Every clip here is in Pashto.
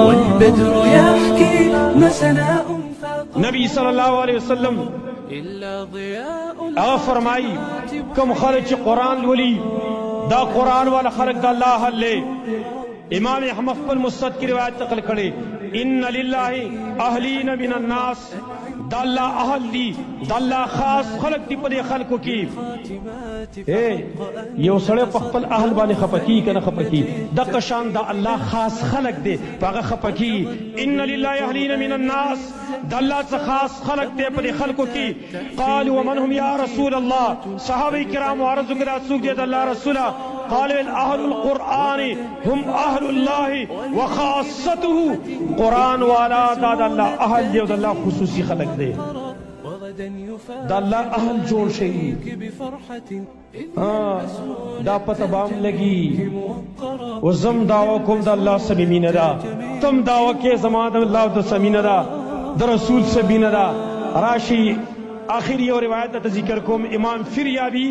والبدر يحكي ما سناء نبی صلی اللہ علیہ وسلم فرمائی کم خلق قرآن لولی دا قرآن والا خلق دا اللہ حل لے. امام احمد پر مستد کی روایت نقل کرے ان للہ اہلین من الناس دا اللہ اہل دی دا اللہ خاص خلق دی پر خلقو کی یو سڑے پخپل اہل بانے خپکی کنا خپکی دا قشان دا اللہ خاص خلق دے پاگا خپکی ان للہ اہلین من الناس دا اللہ سے خاص خلق دے پر خلقو کی. قالوا ومن هم یا رسول اللہ صحابہ کرام عرض کرا سوک دے دا اللہ رسولہ قال اہل القرآن ہم اہل اللہ وخاصته قرآن والا دا اللہ اہل دے دا اللہ خصوصی خلق دے دا اللہ اہل جوڑ شئی دا پتہ بام لگی وزم دعوی کم دا اللہ سبیمین دا تم دعوی کے زمان دا اللہ دا سمین دا دا رسول سبین دا راشی. آخری اور روایت دا ذکر کوم امام فریابی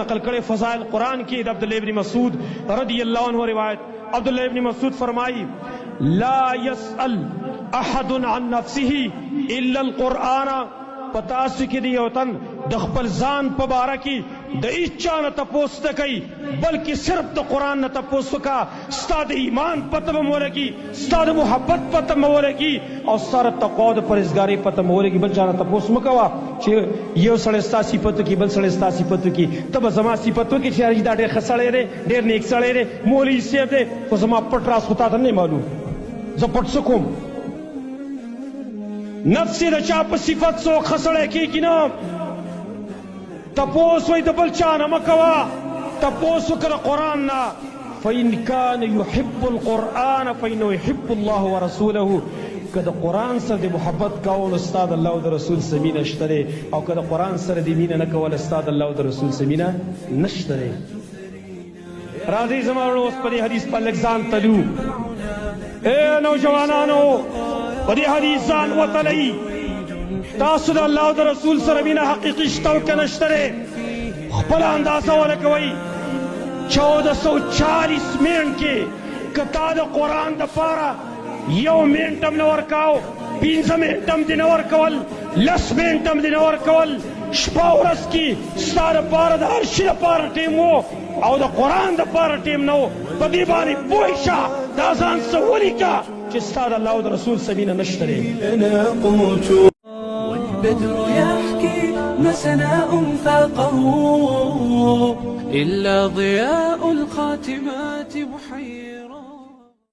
نقل کرے فضائل قرآن کی عبداللہ ابن مسعود رضی اللہ عنہ روایت. عبداللہ ابن مسعود فرمائی لا يسأل احد عن نفسه الا القرآن پتاسو کی دیوتن دخپل زان پبارا کی دا اچھا نہ تپوس تکی بلکہ صرف دا قرآن نہ تپوس کا استاد ایمان پتہ مولے کی استاد محبت پتہ مولے کی اور سارا تقوی پرہیزگاری پتہ مولے کی بل جانا تپوس مکوا چھ یہ سڑے ستا صفت کی بل سڑے ستا صفت کی تب زما صفت کی چھ دا ډیر خسڑے رے ډیر نیک سڑے رے مولوی سے دے تو زما پٹ راس خطا تھا نہیں معلوم ز پٹ سکوم نفسی دا چاپ صفت سو خسڑے کی نا تپوس وی دبل چانا مکوا تپوس کر قرآن نا فإن كان يحب القرآن فإنه يحب الله ورسوله کد قرآن سر دی محبت کول استاد اللہ و رسول سمینہ اشترے او کد قرآن سر دی مینہ نکول استاد اللہ و رسول سمینہ نشترے. راضی زمانو اس پر حدیث پر لگزان تلو اے نوجوانانو پر حدیث زان و تلئی تاسد اللہ و رسول سر مینہ حقیقی شتاو کنشترے خپلا اندازہ ولکوئی 1440 منٹ کے کتا دا قرآن دا پارا یو منٹم نور کاؤ 15 منٹم دی نور کول 10 منٹم دی نور کول شپاورس کی ستار پارا دا عرشی دا پارا ٹیم ہو او دا قرآن دا پارا ٹیم نو بدیبانی بوئیشا دا زان سولی کا چستاد اللہ دا رسول سبین نشترے. والبدر يحكي ما سناء فاقه إلا ضياء الخاتمات محيرا